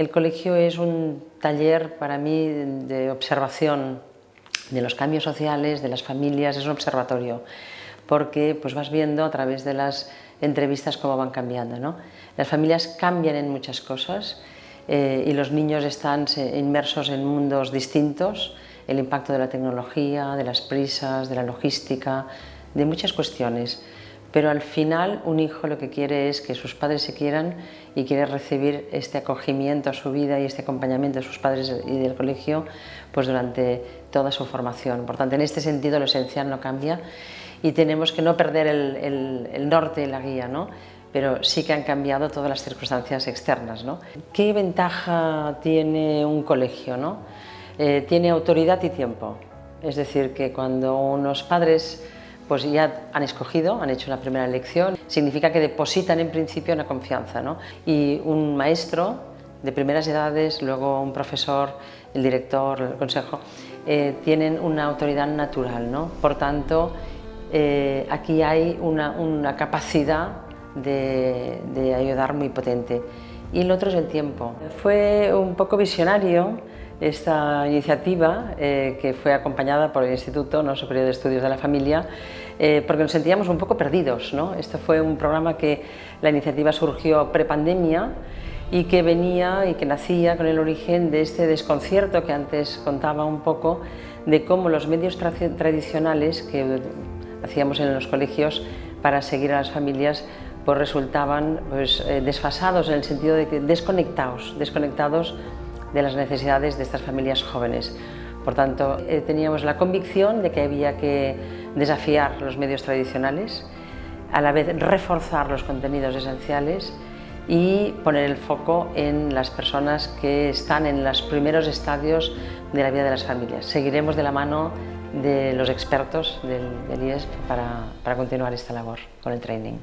El colegio es un taller para mí de observación de los cambios sociales, de las familias, es un observatorio, porque pues vas viendo a través de las entrevistas cómo van cambiando, ¿no? Las familias cambian en muchas cosas y los niños están inmersos en mundos distintos, el impacto de la tecnología, de las prisas, de la logística, de muchas cuestiones. Pero al final un hijo lo que quiere es que sus padres se quieran y quiere recibir este acogimiento a su vida y este acompañamiento de sus padres y del colegio pues durante toda su formación. Por tanto, en este sentido lo esencial no cambia y tenemos que no perder el norte y la guía, ¿no? Pero sí que han cambiado todas las circunstancias externas, ¿no? ¿Qué ventaja tiene un colegio, ¿no? Tiene autoridad y tiempo. Es decir, que cuando unos padres pues ya han escogido, han hecho la primera elección, significa que depositan en principio una confianza, ¿no? Y un maestro de primeras edades, luego un profesor, el director, el consejo, tienen una autoridad natural, ¿no? Por tanto, aquí hay una capacidad de ayudar muy potente. Y el otro es el tiempo. Fue un poco visionario esta iniciativa, que fue acompañada por el Instituto Superior de Estudios de la Familia, porque nos sentíamos un poco perdidos, ¿no? Esto fue un programa que la iniciativa surgió prepandemia y que venía y que nacía con el origen de este desconcierto que antes contaba un poco de cómo los medios tradicionales que hacíamos en los colegios para seguir a las familias pues resultaban pues, desfasados en el sentido de que desconectados de las necesidades de estas familias jóvenes. Por tanto, teníamos la convicción de que había que desafiar los medios tradicionales, a la vez reforzar los contenidos esenciales y poner el foco en las personas que están en los primeros estadios de la vida de las familias. Seguiremos de la mano de los expertos del IESP para continuar esta labor con el training.